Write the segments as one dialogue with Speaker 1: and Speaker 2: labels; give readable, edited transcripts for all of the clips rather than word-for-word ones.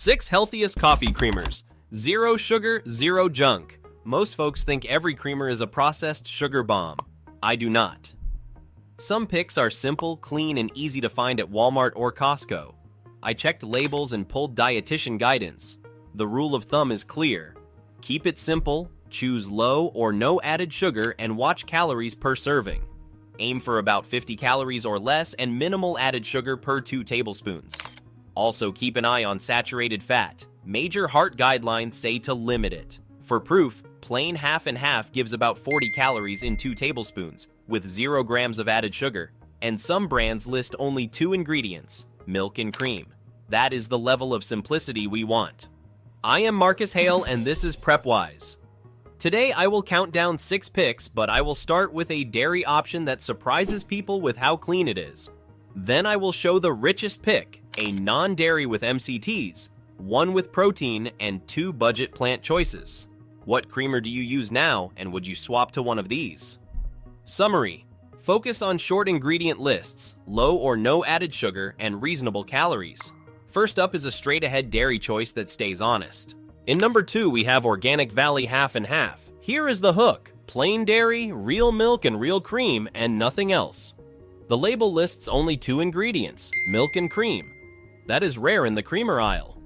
Speaker 1: 6 healthiest coffee creamers. Zero sugar, zero junk. Most folks think every creamer is a processed sugar bomb. I do not. Some picks are simple, clean, and easy to find at Walmart or Costco. I checked labels and pulled dietitian guidance. The rule of thumb is clear. Keep it simple, choose low or no added sugar, and watch calories per serving. Aim for about 50 calories or less and minimal added sugar per 2 tablespoons. Also keep an eye on saturated fat. Major heart guidelines say to limit it. For proof, plain half and half gives about 40 calories in 2 tablespoons, with 0 grams of added sugar, and some brands list only 2 ingredients, milk and cream. That is the level of simplicity we want. I am Marcus Hale and this is PrepWise. Today I will count down 6 picks, but I will start with a dairy option that surprises people with how clean it is. Then I will show the richest pick, a non-dairy with MCTs, 1 with protein, and 2 budget plant choices. What creamer do you use now, and would you swap to one of these? Summary: focus on short ingredient lists, low or no added sugar, and reasonable calories. First up is a straight-ahead dairy choice that stays honest. In number 2, we have Organic Valley Half and Half. Here is the hook: plain dairy, real milk and real cream, and nothing else. The label lists only 2 ingredients, milk and cream. That is rare in the creamer aisle.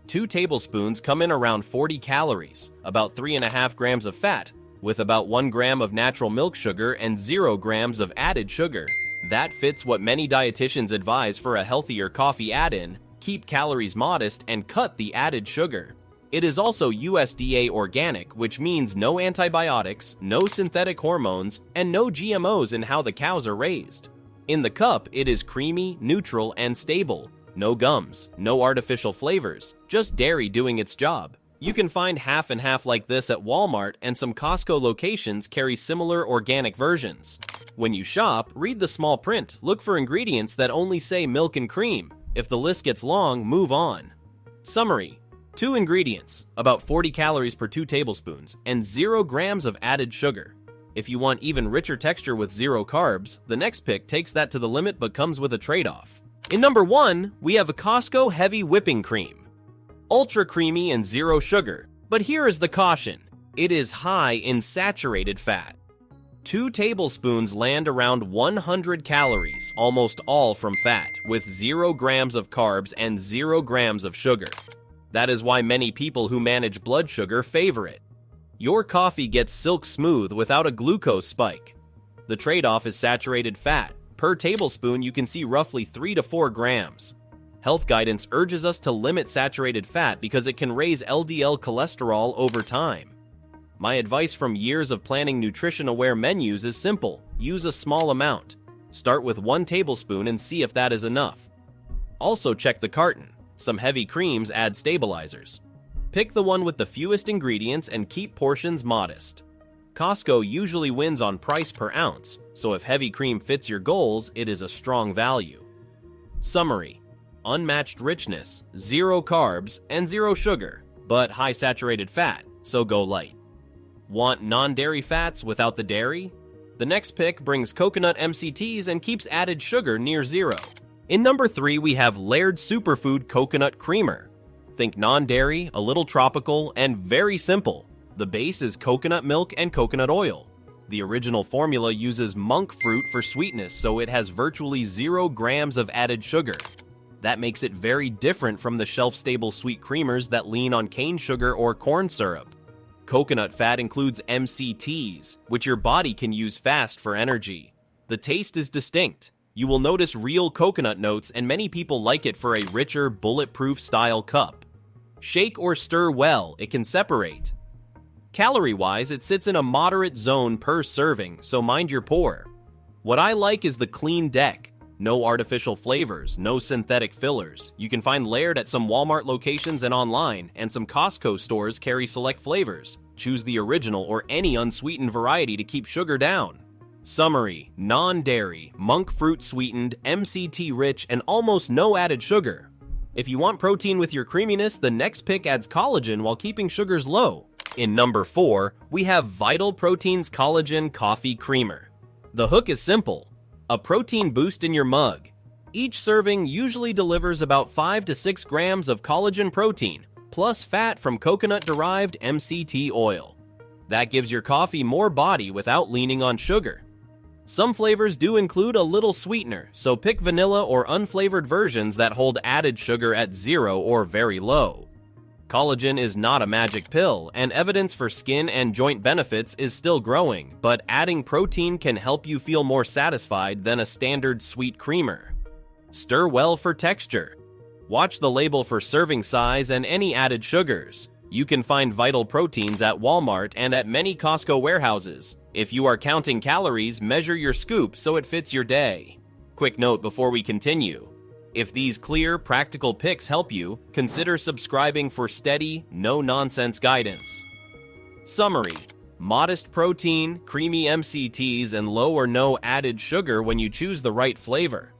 Speaker 1: 2 tablespoons come in around 40 calories, about 3.5 grams of fat, with about 1 gram of natural milk sugar and 0 grams of added sugar. That fits what many dietitians advise for a healthier coffee add-in: keep calories modest and cut the added sugar. It is also USDA organic, which means no antibiotics, no synthetic hormones, and no GMOs in how the cows are raised. In the cup, it is creamy, neutral, and stable. No gums, no artificial flavors, just dairy doing its job. You can find half and half like this at Walmart, and some Costco locations carry similar organic versions. When you shop, read the small print. Look for ingredients that only say milk and cream. If the list gets long, move on. Summary: 2 ingredients, about 40 calories per 2 tablespoons, and 0 grams of added sugar. If you want even richer texture with 0 carbs, the next pick takes that to the limit but comes with a trade-off. In number 1, we have a Costco Heavy Whipping Cream. Ultra creamy and 0 sugar, but here is the caution: it is high in saturated fat. 2 tablespoons land around 100 calories, almost all from fat, with 0 grams of carbs and 0 grams of sugar. That is why many people who manage blood sugar favor it. Your coffee gets silk smooth without a glucose spike. The trade-off is saturated fat. Per tablespoon, you can see roughly 3 to 4 grams. Health guidance urges us to limit saturated fat because it can raise LDL cholesterol over time. My advice from years of planning nutrition-aware menus is simple: use a small amount. Start with 1 tablespoon and see if that is enough. Also check the carton. Some heavy creams add stabilizers. Pick the one with the fewest ingredients and keep portions modest. Costco usually wins on price per ounce, so if heavy cream fits your goals, it is a strong value. Summary: unmatched richness, 0 carbs, and 0 sugar, but high saturated fat, so go light. Want non-dairy fats without the dairy? The next pick brings coconut MCTs and keeps added sugar near 0. In number 3, we have Laird Superfood Coconut Creamer. Think non-dairy, a little tropical, and very simple. The base is coconut milk and coconut oil. The original formula uses monk fruit for sweetness, so it has virtually 0 grams of added sugar. That makes it very different from the shelf-stable sweet creamers that lean on cane sugar or corn syrup. Coconut fat includes MCTs, which your body can use fast for energy. The taste is distinct. You will notice real coconut notes, and many people like it for a richer, bulletproof style cup. Shake or stir well, it can separate. Calorie-wise, it sits in a moderate zone per serving, so mind your pour. What I like is the clean deck. No artificial flavors, no synthetic fillers. You can find Laird at some Walmart locations and online, and some Costco stores carry select flavors. Choose the original or any unsweetened variety to keep sugar down. Summary: non-dairy, monk fruit sweetened, MCT rich, and almost no added sugar. If you want protein with your creaminess, the next pick adds collagen while keeping sugars low. In number 4, we have Vital Protein's Collagen Coffee Creamer. The hook is simple: a protein boost in your mug. Each serving usually delivers about 5 to 6 grams of collagen protein, plus fat from coconut-derived MCT oil. That gives your coffee more body without leaning on sugar. Some flavors do include a little sweetener, so pick vanilla or unflavored versions that hold added sugar at 0 or very low. Collagen is not a magic pill, and evidence for skin and joint benefits is still growing, but adding protein can help you feel more satisfied than a standard sweet creamer. Stir well for texture. Watch the label for serving size and any added sugars. You can find vital proteins at Walmart and at many Costco warehouses. If you are counting calories, measure your scoop so it fits your day. Quick note before we continue. If these clear, practical picks help you, consider subscribing for steady, no-nonsense guidance. Summary: modest protein, creamy MCTs, and low or no added sugar when you choose the right flavor.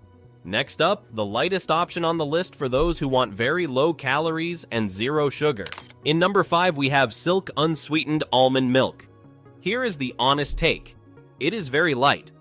Speaker 1: Next up, the lightest option on the list for those who want very low calories and 0 sugar. In number 5, we have Silk Unsweetened Almond Milk. Here is the honest take. It is very light.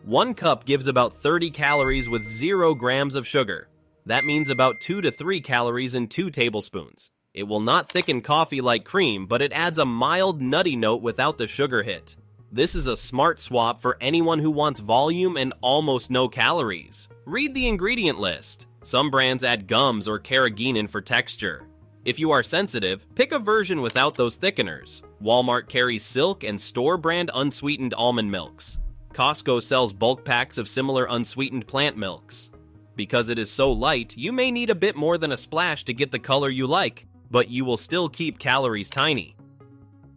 Speaker 1: 1 cup gives about 30 calories with 0 grams of sugar. That means about 2 to 3 calories in 2 tablespoons. It will not thicken coffee like cream, but it adds a mild nutty note without the sugar hit. This is a smart swap for anyone who wants volume and almost no calories. Read the ingredient list. Some brands add gums or carrageenan for texture. If you are sensitive, pick a version without those thickeners. Walmart carries Silk and store-brand unsweetened almond milks. Costco sells bulk packs of similar unsweetened plant milks. Because it is so light, you may need a bit more than a splash to get the color you like, but you will still keep calories tiny.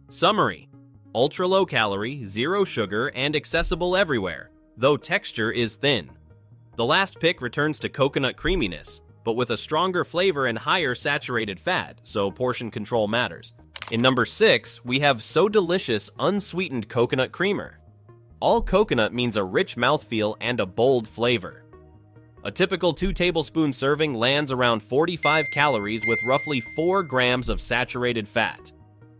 Speaker 1: Summary: ultra low calorie, 0 sugar, and accessible everywhere, though texture is thin. The last pick returns to coconut creaminess, but with a stronger flavor and higher saturated fat, so portion control matters. In number 6, we have So Delicious Unsweetened Coconut Creamer. All coconut means a rich mouthfeel and a bold flavor. A typical 2 tablespoon serving lands around 45 calories with roughly 4 grams of saturated fat.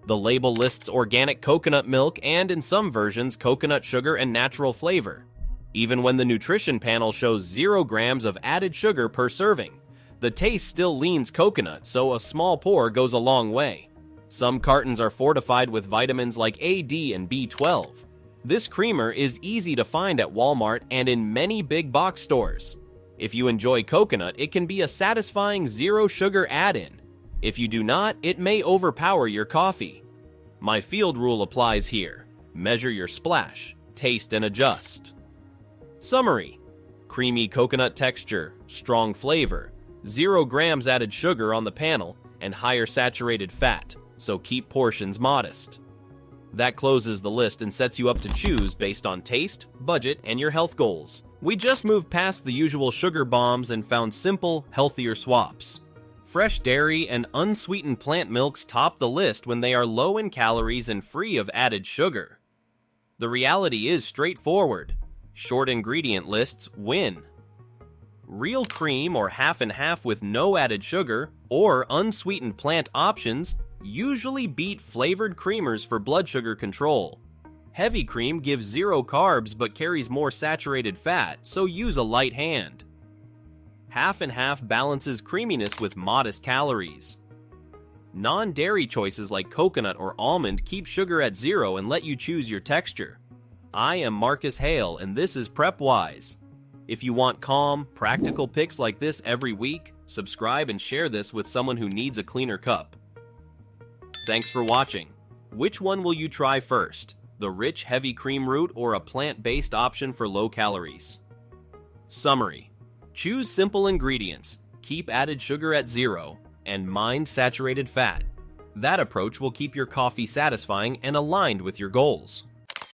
Speaker 1: The label lists organic coconut milk and, in some versions, coconut sugar and natural flavor. Even when the nutrition panel shows 0 grams of added sugar per serving, the taste still leans coconut, so a small pour goes a long way. Some cartons are fortified with vitamins like A, D, and B12. This creamer is easy to find at Walmart and in many big box stores. If you enjoy coconut, it can be a satisfying 0 sugar add-in. If you do not, it may overpower your coffee. My field rule applies here. Measure your splash, taste and adjust. Summary: creamy coconut texture, strong flavor, 0 grams added sugar on the panel, and higher saturated fat, so keep portions modest. That closes the list and sets you up to choose based on taste, budget, and your health goals. We just moved past the usual sugar bombs and found simple, healthier swaps. Fresh dairy and unsweetened plant milks top the list when they are low in calories and free of added sugar. The reality is straightforward. Short ingredient lists win. Real cream or half and half with no added sugar, or unsweetened plant options usually beat flavored creamers for blood sugar control. Heavy cream gives 0 carbs but carries more saturated fat, so use a light hand. Half and half balances creaminess with modest calories. Non-dairy choices like coconut or almond keep sugar at 0 and let you choose your texture. I am Marcus Hale, and this is PrepWise. If you want calm, practical picks like this every week, subscribe and share this with someone who needs a cleaner cup. Thanks for watching. Which one will you try first? The rich, heavy cream route or a plant-based option for low calories? Summary: choose simple ingredients, keep added sugar at 0, and mind saturated fat. That approach will keep your coffee satisfying and aligned with your goals.